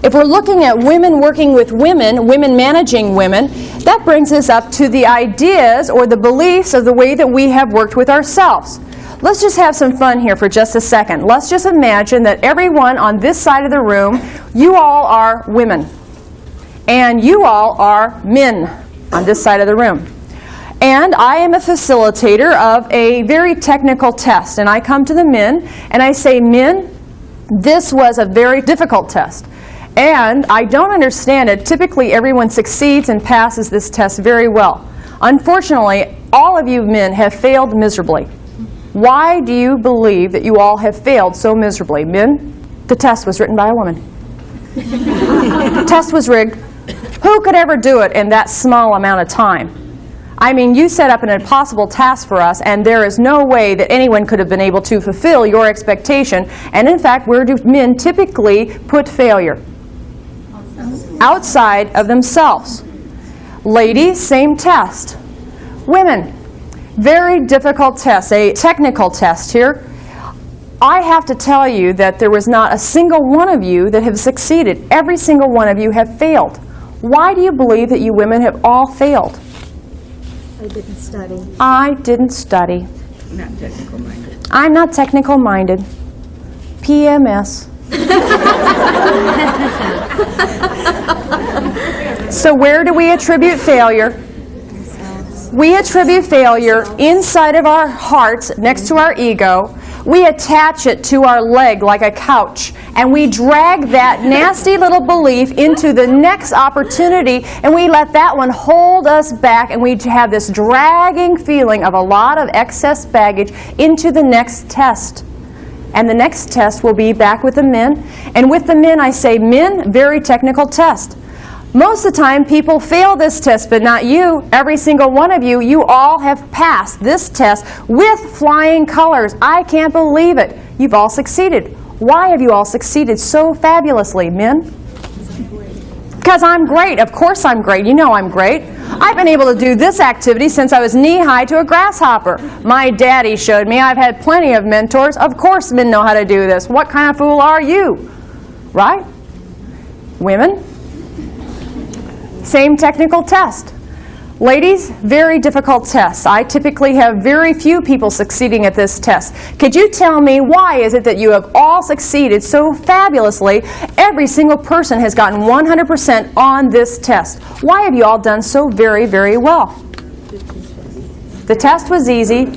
If we're looking at women working with women, women managing women, that brings us up to the ideas or the beliefs of the way that we have worked with ourselves. Let's just have some fun here for just a second. Let's just imagine that everyone on this side of the room, you all are women. And you all are men on this side of the room. And I am a facilitator of a very technical test. And I come to the men and I say, men, this was a very difficult test. And I don't understand it. Typically, everyone succeeds and passes this test very well. Unfortunately, all of you men have failed miserably. Why do you believe that you all have failed so miserably? Men, the test was written by a woman. The test was rigged. Who could ever do it in that small amount of time? I mean, you set up an impossible task for us, and there is no way that anyone could have been able to fulfill your expectation. And in fact, where do men typically put failure? Outside of themselves. Ladies, same test. Women, very difficult test, a technical test here. I have to tell you that there was not a single one of you that have succeeded. Every single one of you have failed. Why do you believe that you women have all failed? I didn't study. I didn't study. Not technical minded. I'm not technical minded. PMS. So where do we attribute failure? We attribute failure inside of our hearts, next to our ego. We attach it to our leg like a couch, and we drag that nasty little belief into the next opportunity, and we let that one hold us back, and we have this dragging feeling of a lot of excess baggage into the next test. And the next test will be back with the men. And with the men, I say, men, very technical test. Most of the time, people fail this test, but not you. Every single one of you, you all have passed this test with flying colors. I can't believe it. You've all succeeded. Why have you all succeeded so fabulously, men? Because I'm great. Of course I'm great. You know I'm great. I've been able to do this activity since I was knee-high to a grasshopper. My daddy showed me. I've had plenty of mentors. Of course men know how to do this. What kind of fool are you? Right? Women? Same technical test. Ladies, very difficult test. I typically have very few people succeeding at this test. Could you tell me why is it that you have all succeeded so fabulously? Every single person has gotten 100% on this test. Why have you all done so very, very well? The test was easy.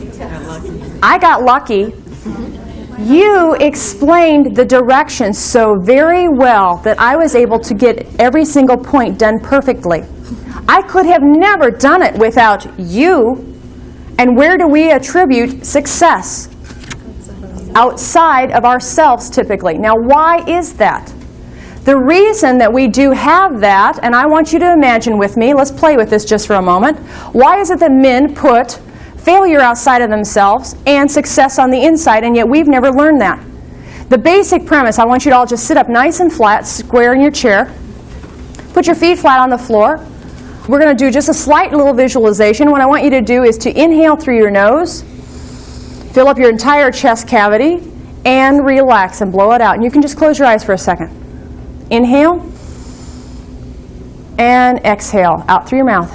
I got lucky. You explained the directions so very well that I was able to get every single point done perfectly. I could have never done it without you. And where do we attribute success? Outside of ourselves, typically. Now, why is that? The reason that we do have that, and I want you to imagine with me, let's play with this just for a moment. Why is it that men put failure outside of themselves and success on the inside, and yet we've never learned that? The basic premise, I want you to all just sit up nice and flat, square in your chair. Put your feet flat on the floor. We're going to do just a slight little visualization. What I want you to do is to inhale through your nose, fill up your entire chest cavity, and relax and blow it out. And you can just close your eyes for a second. Inhale, and exhale out through your mouth.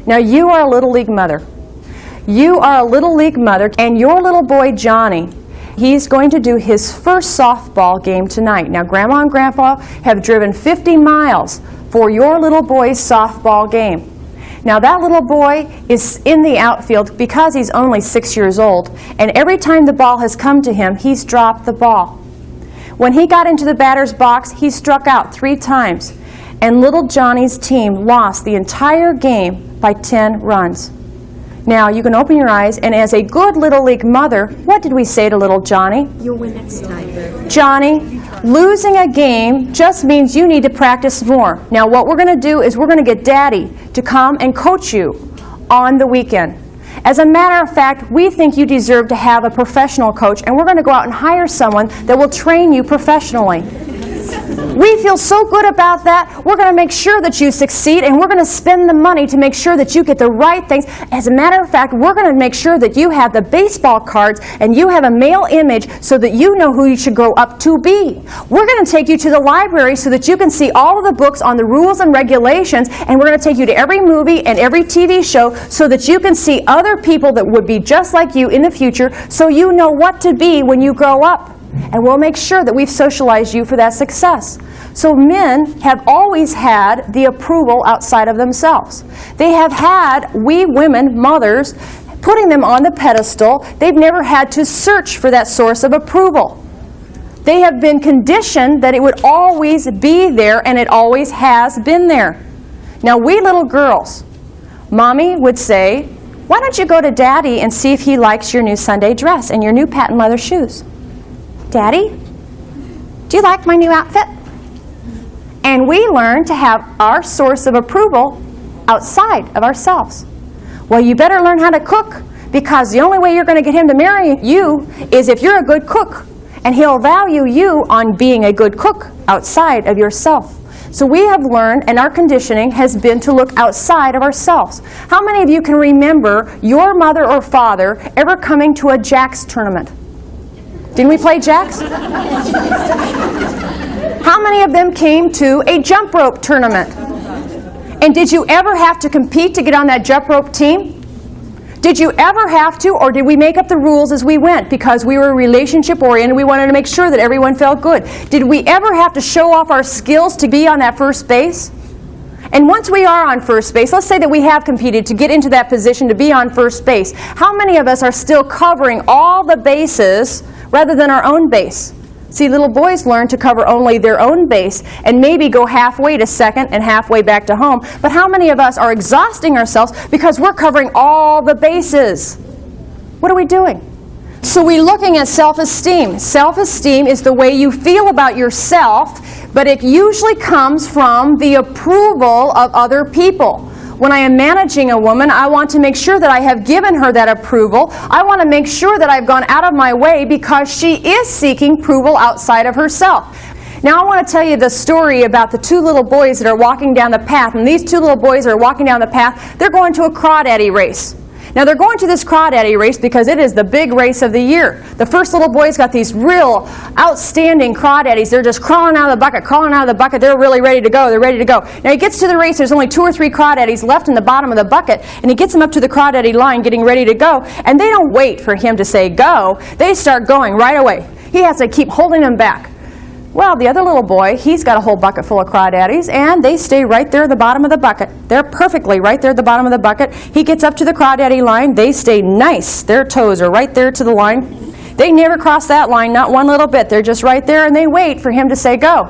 Now you are a Little League mother. You are a Little League mother, and your little boy Johnny, he's going to do his first softball game tonight. Now Grandma and Grandpa have driven 50 miles for your little boy's softball game. Now that little boy is in the outfield because he's only 6 years old, and every time the ball has come to him, he's dropped the ball. When he got into the batter's box, he struck out 3 times, and little Johnny's team lost the entire game by 10 runs. Now you can open your eyes, and as a good Little League mother, what did we say to little Johnny? You'll win next time. Johnny, losing a game just means you need to practice more. Now what we're going to do is we're going to get Daddy to come and coach you on the weekend. As a matter of fact, we think you deserve to have a professional coach, and we're going to go out and hire someone that will train you professionally. We feel so good about that. We're going to make sure that you succeed, and we're going to spend the money to make sure that you get the right things. As a matter of fact, we're going to make sure that you have the baseball cards and you have a male image so that you know who you should grow up to be. We're going to take you to the library so that you can see all of the books on the rules and regulations, and we're going to take you to every movie and every TV show so that you can see other people that would be just like you in the future, so you know what to be when you grow up. And we'll make sure that we've socialized you for that success. So men have always had the approval outside of themselves. They have had, we women, mothers, putting them on the pedestal. They've never had to search for that source of approval. They have been conditioned that it would always be there, and it always has been there. Now, we little girls, Mommy would say, why don't you go to Daddy and see if he likes your new Sunday dress and your new patent leather shoes? Daddy, do you like my new outfit? And we learn to have our source of approval outside of ourselves. Well, you better learn how to cook, because the only way you're going to get him to marry you is if you're a good cook. And he'll value you on being a good cook outside of yourself. So we have learned, and our conditioning has been to look outside of ourselves. How many of you can remember your mother or father ever coming to a jacks tournament? Didn't we play jacks? How many of them came to a jump rope tournament? And did you ever have to compete to get on that jump rope team? Did you ever have to, or did we make up the rules as we went because we were relationship oriented? We wanted to make sure that everyone felt good. Did we ever have to show off our skills to be on that first base? And once we are on first base, let's say that we have competed to get into that position to be on first base. How many of us are still covering all the bases rather than our own base? See, little boys learn to cover only their own base and maybe go halfway to second and halfway back to home. But how many of us are exhausting ourselves because we're covering all the bases? What are we doing? So we're looking at self-esteem. Self-esteem is the way you feel about yourself, but it usually comes from the approval of other people. When I am managing a woman, I want to make sure that I have given her that approval. I want to make sure that I've gone out of my way because she is seeking approval outside of herself. Now I want to tell you the story about the two little boys that are walking down the path. And these two little boys are walking down the path. They're going to a crawdaddy race. Now they're going to this crawdaddy race because it is the big race of the year. The first little boy's got these real outstanding crawdaddies. They're just crawling out of the bucket, crawling out of the bucket. They're really ready to go. They're ready to go. Now he gets to the race. There's only 2 or 3 crawdaddies left in the bottom of the bucket, and he gets them up to the crawdaddy line getting ready to go. And they don't wait for him to say go. They start going right away. He has to keep holding them back. Well, the other little boy, he's got a whole bucket full of crawdaddies, and they stay right there at the bottom of the bucket. They're perfectly right there at the bottom of the bucket. He gets up to the crawdaddy line. They stay nice. Their toes are right there to the line. They never cross that line, not one little bit. They're just right there, and they wait for him to say go.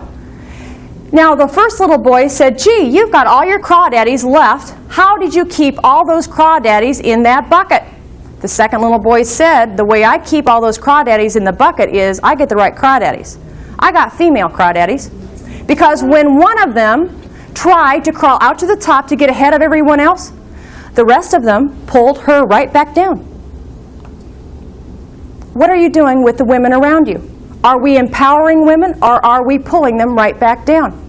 Now, the first little boy said, gee, you've got all your crawdaddies left. How did you keep all those crawdaddies in that bucket? The second little boy said, the way I keep all those crawdaddies in the bucket is I get the right crawdaddies. I got female crawdaddies, because when one of them tried to crawl out to the top to get ahead of everyone else, the rest of them pulled her right back down. What are you doing with the women around you? Are we empowering women, or are we pulling them right back down?